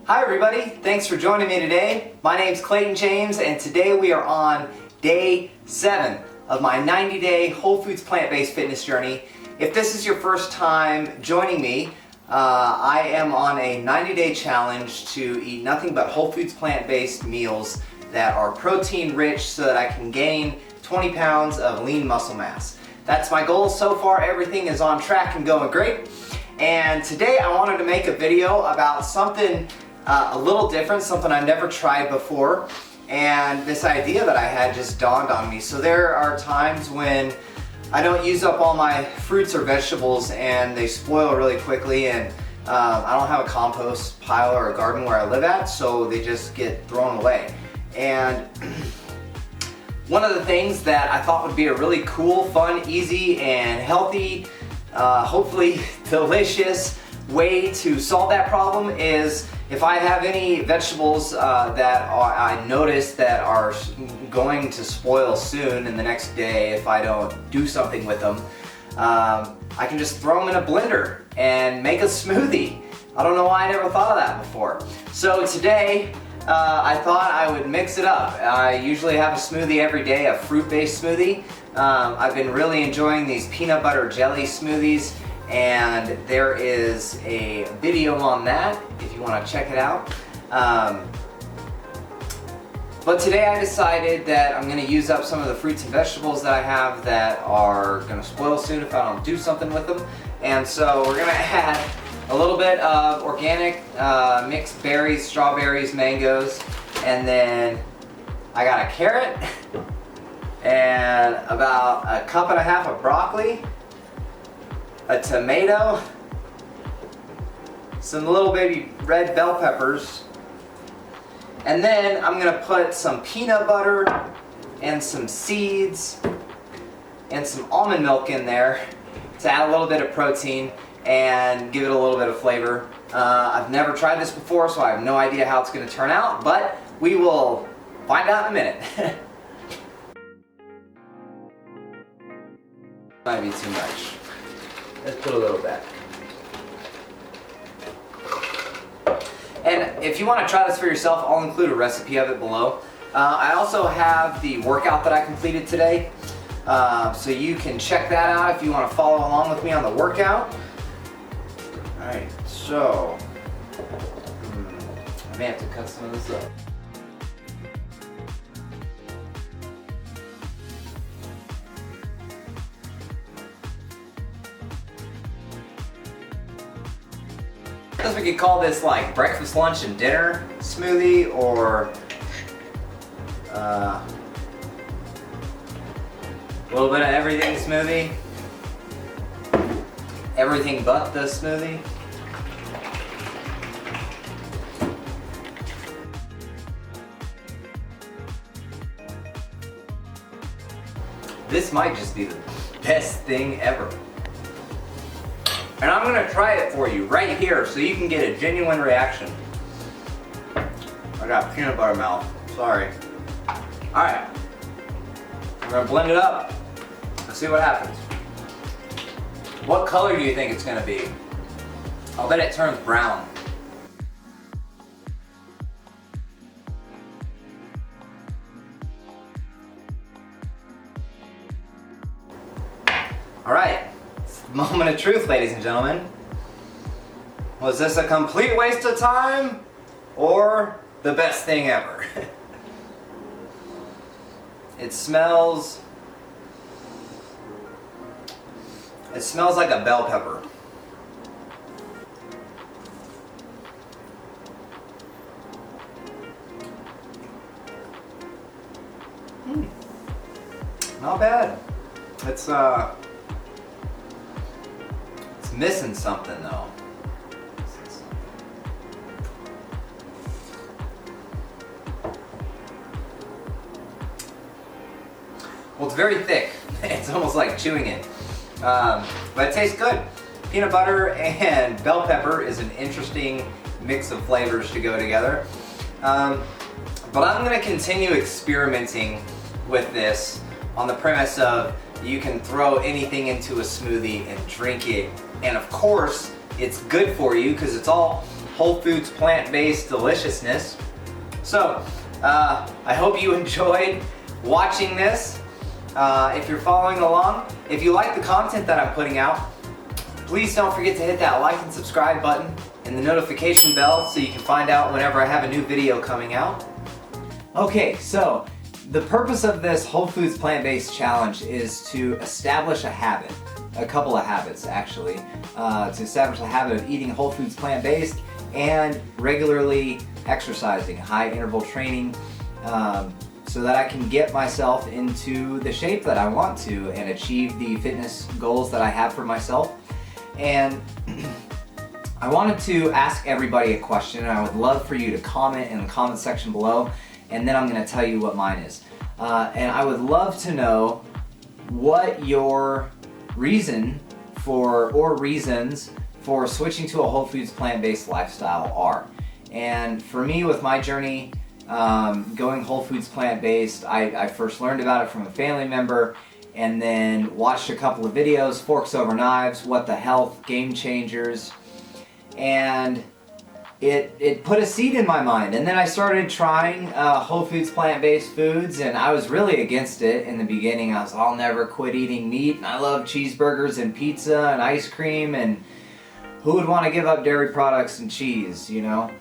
Hi everybody, thanks for joining me today. My name's Clayton James and today we are on day 7 of my 90-day whole foods plant-based fitness journey. If this is your first time joining me, I am on a 90-day challenge to eat nothing but whole foods plant-based meals that are protein rich so that I can gain 20 pounds of lean muscle mass. That's my goal. So far everything is on track and going great. And today I wanted to make a video about something a little different, something I've never tried before, and this idea that I had just dawned on me. So there are times when I don't use up all my fruits or vegetables and they spoil really quickly, and I don't have a compost pile or a garden where I live at, so they just get thrown away. And one of the things that I thought would be a really cool, fun, easy, and healthy, hopefully delicious way to solve that problem is if I have any vegetables I notice that are going to spoil soon in the next day if I don't do something with them, I can just throw them in a blender and make a smoothie. I don't know why I never thought of that before. So today I thought I would mix it up. I usually have a smoothie every day, a fruit-based smoothie. I've been really enjoying these peanut butter jelly smoothies, and there is a video on that if you want to check it out. But today I decided that I'm going to use up some of the fruits and vegetables that I have that are going to spoil soon if I don't do something with them. And so we're going to add a little bit of organic mixed berries, strawberries, mangoes, and then I got a carrot and about a cup and a half of broccoli, a tomato, some little baby red bell peppers, and then I'm gonna put some peanut butter and some seeds and some almond milk in there to add a little bit of protein and give it a little bit of flavor. I've never tried this before, so I have no idea how it's gonna turn out, but we will find out in a minute. Might be too much. Let's put a little bit. And if you want to try this for yourself, I'll include a recipe of it below. I also have the workout that I completed today, so you can check that out if you want to follow along with me on the workout. Alright, so I may have to cut some of this up. I guess we could call this like breakfast, lunch, and dinner smoothie, or a little bit of everything smoothie. Everything but the smoothie. This might just be the best thing ever. And I'm gonna try it for you right here so you can get a genuine reaction. I got peanut butter mouth, sorry. Alright, I'm gonna blend it up. Let's see what happens. What color do you think it's gonna be? I'll bet it turns brown. Alright. Moment of truth, ladies and gentlemen. Was this a complete waste of time or the best thing ever? It smells like a bell pepper. Not bad. It's missing something though. Well, it's very thick. It's almost like chewing it. But it tastes good. Peanut butter and bell pepper is an interesting mix of flavors to go together. But I'm going to continue experimenting with this on the premise of you can throw anything into a smoothie and drink it. And of course, it's good for you because it's all whole foods plant-based deliciousness. So I hope you enjoyed watching this. If you're following along, if you like the content that I'm putting out, please don't forget to hit that like and subscribe button and the notification bell so you can find out whenever I have a new video coming out. Okay, so the purpose of this Whole Foods Plant-Based Challenge is to establish a habit, a couple of habits actually, to establish a habit of eating whole foods plant-based and regularly exercising, high interval training, so that I can get myself into the shape that I want to and achieve the fitness goals that I have for myself. And I wanted to ask everybody a question, and I would love for you to comment in the comment section below, and then I'm going to tell you what mine is. And I would love to know what your reason for, or reasons for, switching to a whole foods plant-based lifestyle are. And for me, with my journey going whole foods plant-based, I first learned about it from a family member, and then watched a couple of videos, Forks Over Knives, What the Health, Game Changers, and it put a seed in my mind. And then I started trying whole foods plant-based foods, and I was really against it in the beginning. I was, I'll never quit eating meat, and I love cheeseburgers and pizza and ice cream, and who would want to give up dairy products and cheese, you know?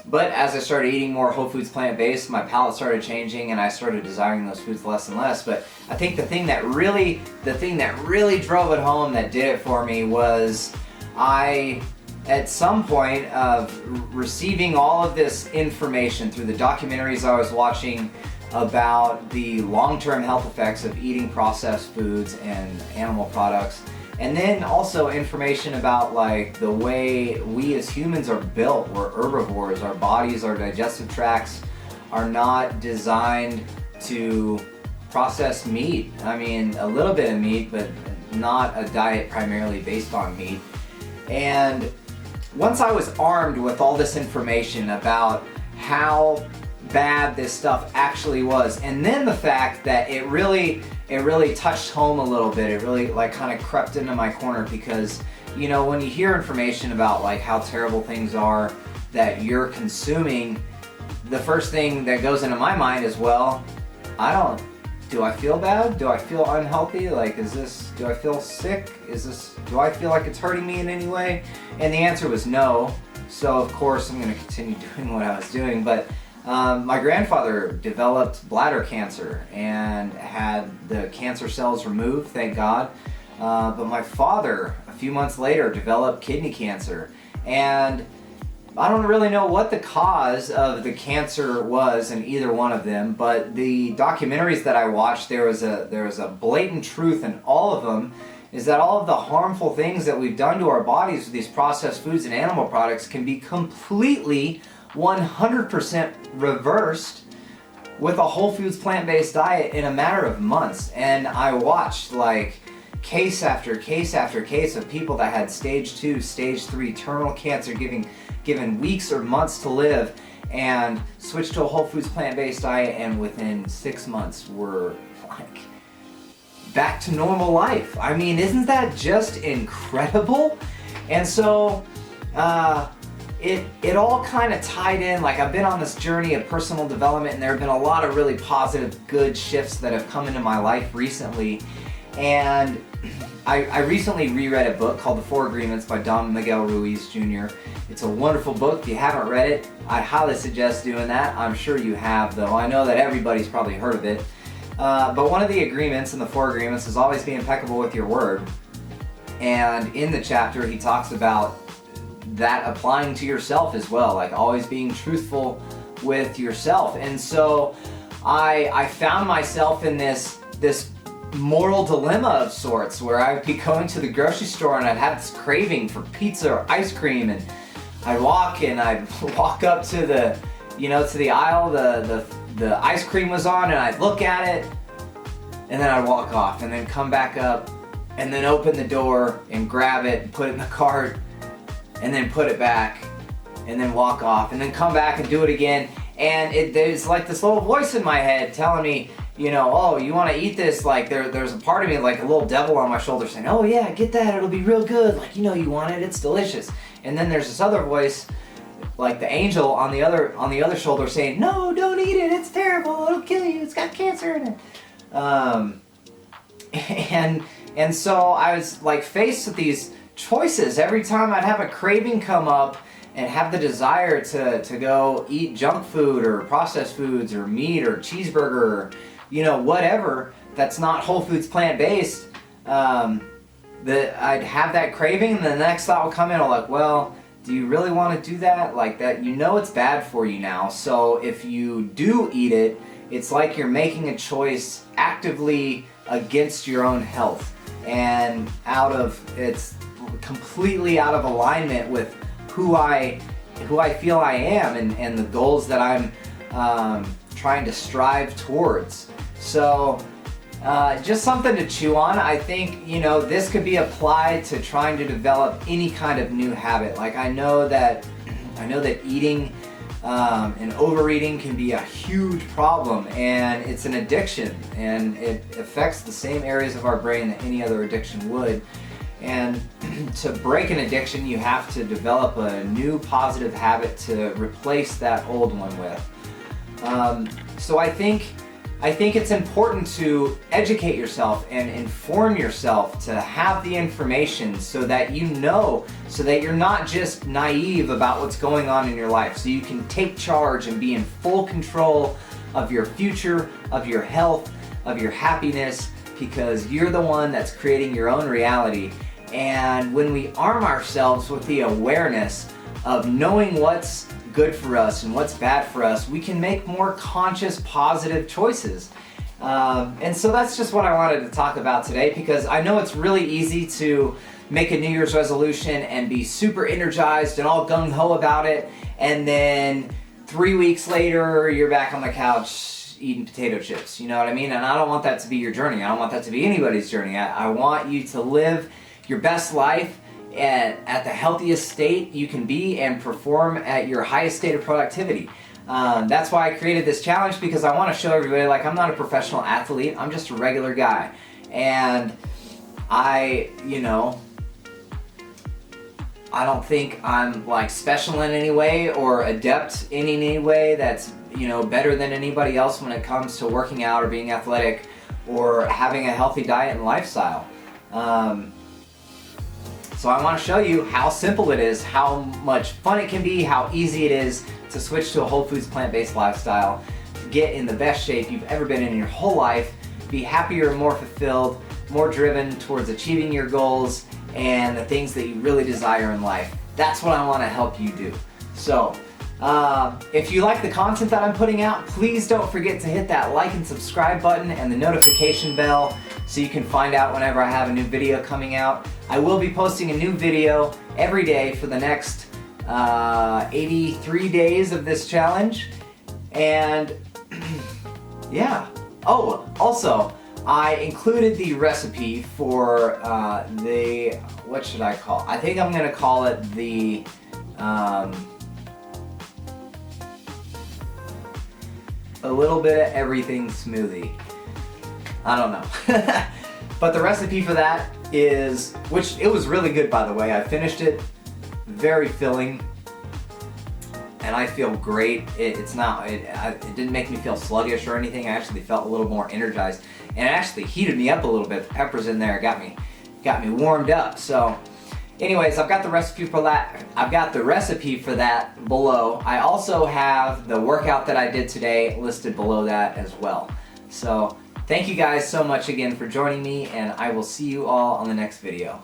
But as I started eating more whole foods plant-based, my palate started changing and I started desiring those foods less and less. But I think the thing that really drove it home, that did it for me, was at some point of receiving all of this information through the documentaries I was watching about the long-term health effects of eating processed foods and animal products, and then also information about like the way we as humans are built. We're herbivores. Our bodies, our digestive tracts are not designed to process meat. I mean, a little bit of meat, but not a diet primarily based on meat. And once I was armed with all this information about how bad this stuff actually was, and then the fact that it really touched home a little bit, it really like kind of crept into my corner, because you know, when you hear information about like how terrible things are that you're consuming, the first thing that goes into my mind is, well, do I feel bad? Do I feel unhealthy? Like, do I feel sick? Do I feel like it's hurting me in any way? And the answer was no. So of course I'm going to continue doing what I was doing. But my grandfather developed bladder cancer and had the cancer cells removed, thank God. But my father, a few months later, developed kidney cancer. And I don't really know what the cause of the cancer was in either one of them, but the documentaries that I watched, there was a blatant truth in all of them, is that all of the harmful things that we've done to our bodies with these processed foods and animal products can be completely 100% reversed with a whole foods plant-based diet in a matter of months. And I watched like case after case after case of people that had stage 2, stage 3 terminal cancer, given weeks or months to live, and switched to a whole foods plant-based diet, and within 6 months were like back to normal life. I mean, isn't that just incredible? And so it all kind of tied in. Like, I've been on this journey of personal development, and there have been a lot of really positive, good shifts that have come into my life recently. And I recently reread a book called The 4 Agreements by Don Miguel Ruiz Jr. It's a wonderful book. If you haven't read it, I highly suggest doing that. I'm sure you have, though. I know that everybody's probably heard of it. But one of the agreements in the 4 Agreements is always be impeccable with your word. And in the chapter, he talks about that applying to yourself as well, like always being truthful with yourself. And so I found myself in this moral dilemma of sorts, where I would be going to the grocery store and I'd have this craving for pizza or ice cream, and I'd walk up to the aisle the ice cream was on, and I'd look at it, and then I'd walk off, and then come back up, and then open the door and grab it and put it in the cart, and then put it back, and then walk off, and then come back and do it again. And there's like this little voice in my head telling me, you know, oh, you want to eat this? Like there's a part of me, like a little devil on my shoulder saying, oh yeah, get that, it'll be real good. Like, you know, you want it, it's delicious. And then there's this other voice, like the angel on the other shoulder, saying, no, don't eat it, it's terrible, it'll kill you, it's got cancer in it. And so I was like faced with these choices every time I'd have a craving come up and have the desire to go eat junk food or processed foods or meat or cheeseburger or, you know, whatever that's not whole foods plant-based. That I'd have that craving, and the next thought would come in, I'm like, well, do you really want to do that? Like that, you know it's bad for you now, so if you do eat it, it's like you're making a choice actively against your own health, and it's completely out of alignment with who I feel I am and the goals that I'm trying to strive towards. So just something to chew on. I think, you know, this could be applied to trying to develop any kind of new habit. Like I know that eating and overeating can be a huge problem, and it's an addiction, and it affects the same areas of our brain that any other addiction would. And to break an addiction, you have to develop a new positive habit to replace that old one with. So I think it's important to educate yourself and inform yourself, to have the information so that you know, so that you're not just naive about what's going on in your life, so you can take charge and be in full control of your future, of your health, of your happiness, because you're the one that's creating your own reality. And when we arm ourselves with the awareness of knowing what's good for us and what's bad for us, we can make more conscious, positive choices. And so that's just what I wanted to talk about today, because I know it's really easy to make a New Year's resolution and be super energized and all gung-ho about it, and then 3 weeks later you're back on the couch eating potato chips, you know what I mean? And I don't want that to be your journey. I don't want that to be anybody's journey. I want you to live your best life and at the healthiest state you can be and perform at your highest state of productivity. That's why I created this challenge, because I want to show everybody, like, I'm not a professional athlete, I'm just a regular guy. And I don't think I'm like special in any way or adept in any way that's, you know, better than anybody else when it comes to working out or being athletic or having a healthy diet and lifestyle. So I want to show you how simple it is, how much fun it can be, how easy it is to switch to a whole foods plant-based lifestyle, get in the best shape you've ever been in your whole life, be happier, more fulfilled, more driven towards achieving your goals and the things that you really desire in life. That's what I want to help you do. So if you like the content that I'm putting out, please don't forget to hit that like and subscribe button and the notification bell so you can find out whenever I have a new video coming out. I will be posting a new video every day for the next 83 days of this challenge. And yeah. Oh, also, I included the recipe for what should I call? I think I'm gonna call it the a little bit of everything smoothie. I don't know. But the recipe for that is, which it was really good, by the way. I finished it, very filling, and I feel great. It didn't make me feel sluggish or anything. I actually felt a little more energized, and it actually heated me up a little bit. The peppers in there got me warmed up. So anyways, I've got the recipe for that. I've got the recipe for that below. I also have the workout that I did today listed below that as well. So thank you guys so much again for joining me, and I will see you all on the next video.